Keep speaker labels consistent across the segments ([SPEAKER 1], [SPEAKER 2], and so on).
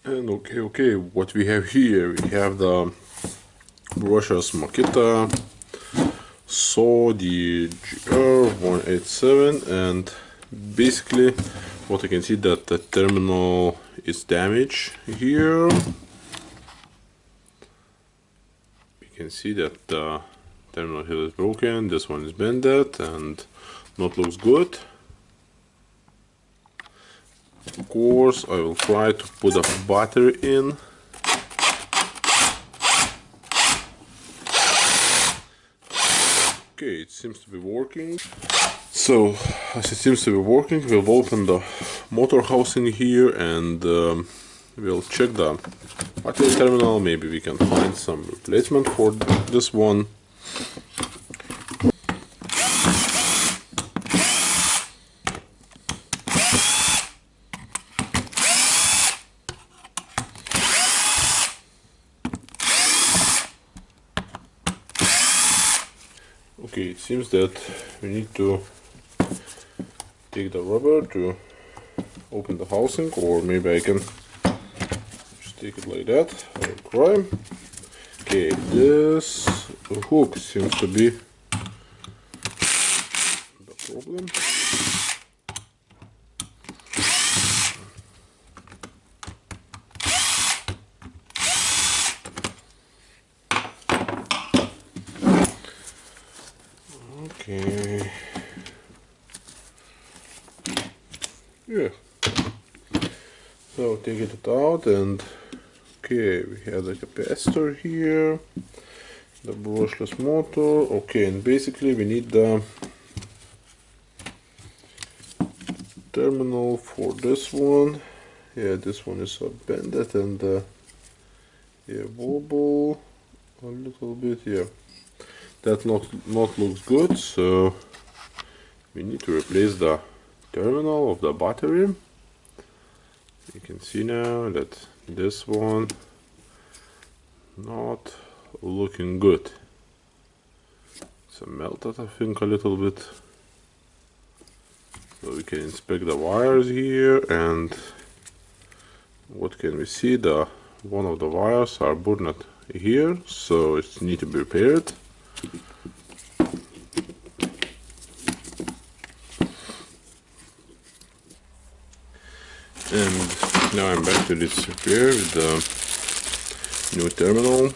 [SPEAKER 1] And okay, what we have we have the brushes Makita DJR187, and basically what I can see that the terminal is damaged here. You can see that the terminal here is broken, this one is bended and not looks good. Of course, I will try to put a battery in. Okay, it seems to be working. So, as it seems to be working, we'll open the motor housing here and we'll check the battery terminal. Maybe we can find some replacement for this one. Okay, it seems that we need to take the rubber to open the housing, or maybe I can just take it like that. I will try. Okay, this hook seems to be the problem. Okay. Yeah. So take it out, and okay, we have the capacitor here, the brushless motor. Okay, and basically we need the terminal for this one. Yeah, this one is bended and yeah, wobble a little bit. Yeah, that not looks good. So we need to replace the terminal of the battery. You can see now that this one not looking good. It's melted, I think, a little bit. So we can inspect the wires here, and what can we see? The one of the wires are burned here, so it needs to be repaired. And now I'm back to this repair with the new terminal.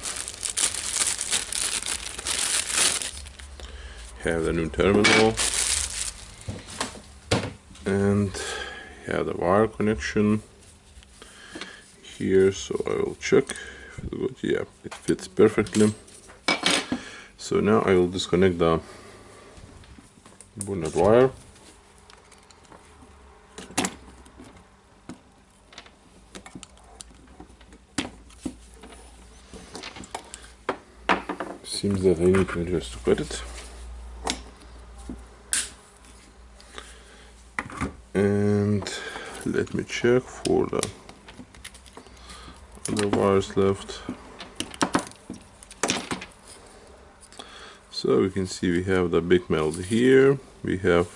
[SPEAKER 1] Have the new terminal and have the wire connection here, so I will check if it's good. Yeah, it fits perfectly. So now I will disconnect the bonnet wire. Seems that I need to just cut it. And let me check for the other wires left. So we can see we have the big melt here, we have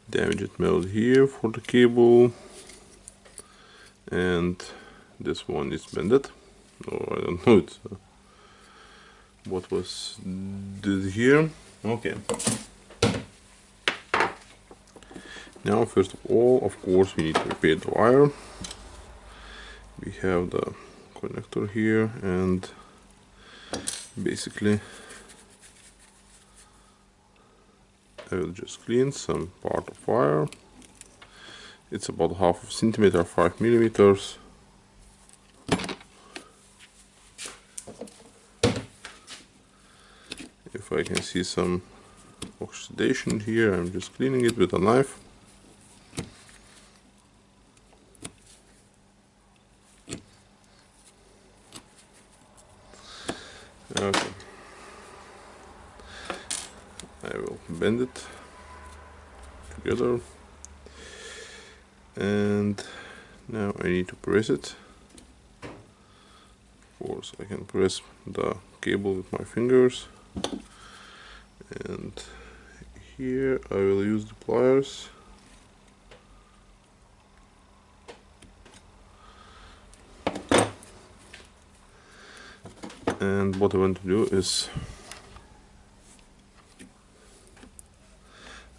[SPEAKER 1] damaged melt here for the cable, and this one is bended. Oh, I don't know, it's what was did here. Okay. Now, first of all, of course, we need to repair the wire. We have the connector here, and basically I will just clean some part of wire. It's about half a centimeter, 5 millimeters. If I can see some oxidation here, I'm just cleaning it with a knife. Okay. I will bend it together, and now I need to press it. Of course, I can press the cable with my fingers, and here I will use the pliers And what I want to do is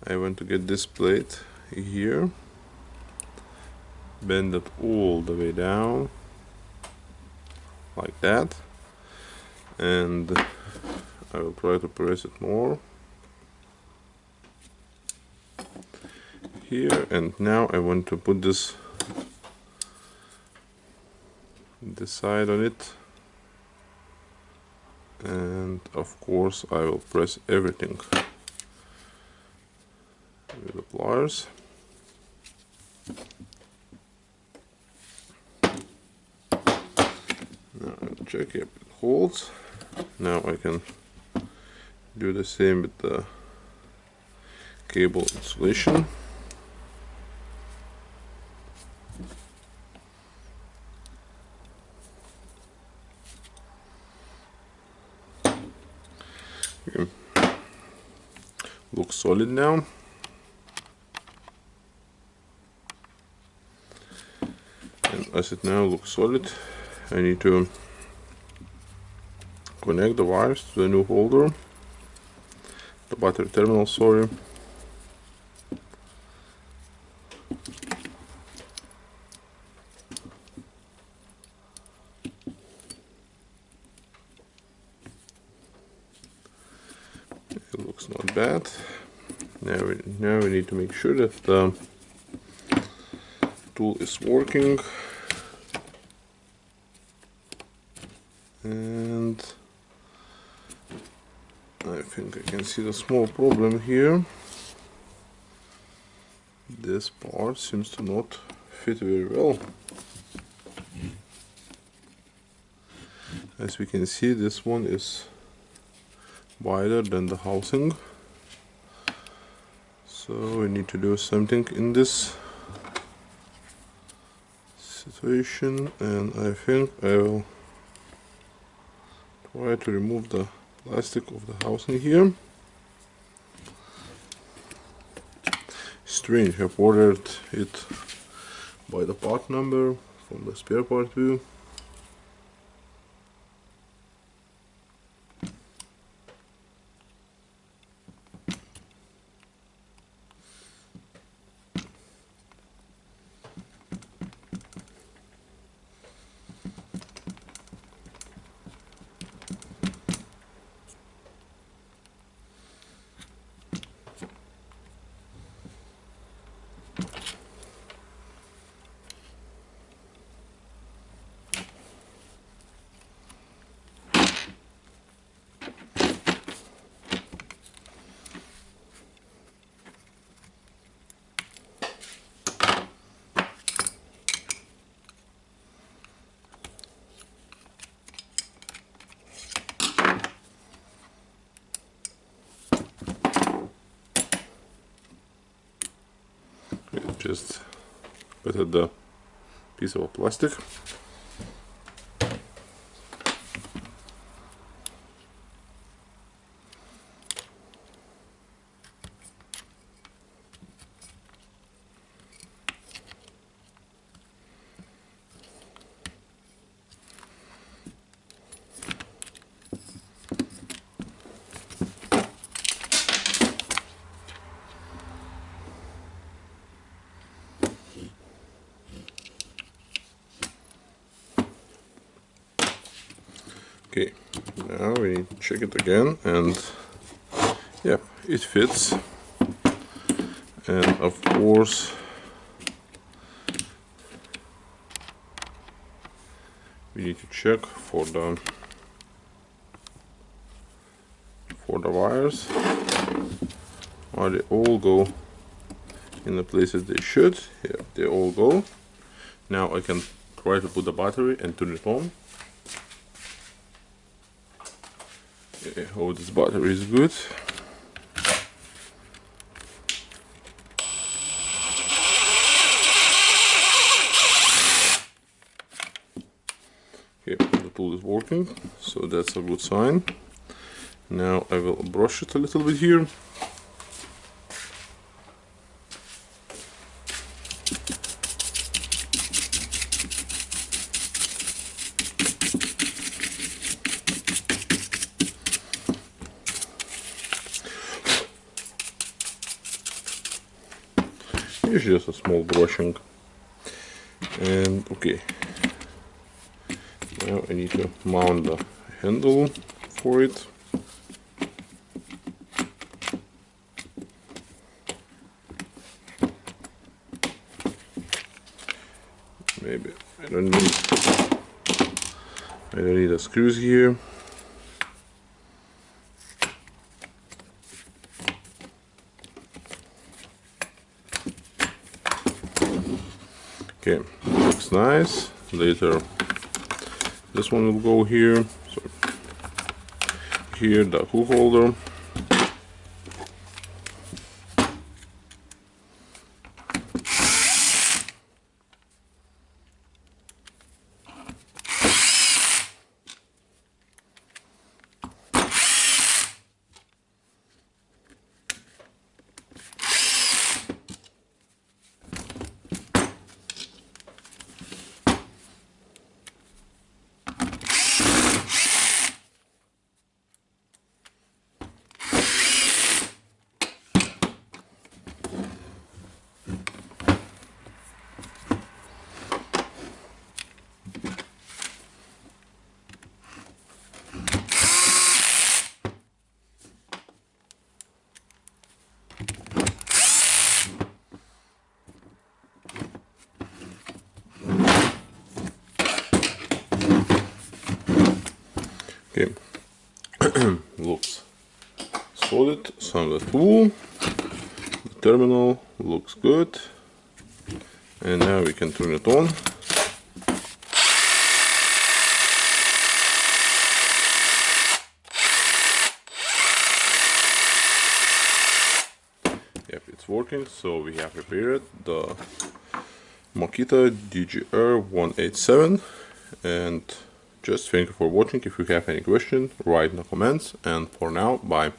[SPEAKER 1] I want to get this plate here, bend it all the way down like that, and I will try to press it more here. And now I want to put this side on it, and of course I will press everything with the pliers. Now I'll check if it holds. Now I can do the same with the cable insulation. Okay. Looks solid now. And as it now looks solid, I need to connect the wires to the new holder, the battery terminal, sorry. It looks not bad. Now we need to make sure that the tool is working. And I think I can see the small problem here. This part seems to not fit very well. As we can see, this one is wider than the housing, so we need to do something in this situation, and I think I will try to remove the plastic of the housing here. Strange, I've ordered it by the part number from the spare part view. Just put the piece of plastic. Okay, now we need to check it again, and yeah, it fits. And of course we need to check for the wires. Are they all go in the places they should? Yeah, they all go. Now I can try to put the battery and turn it on. I hope this battery is good. Okay, the tool is working, so that's a good sign. Now I will brush it a little bit here. It's just a small brushing. And okay, now I need to mount the handle for it. Maybe I don't need the screws here. Okay, looks nice. Later this one will go here. So here the hook holder. Okay, looks solid. Some of the tool, the terminal looks good, and now we can turn it on. Yep, it's working. So we have repaired the Makita DJR187, and just thank you for watching. If you have any question, write in the comments, and for now, bye.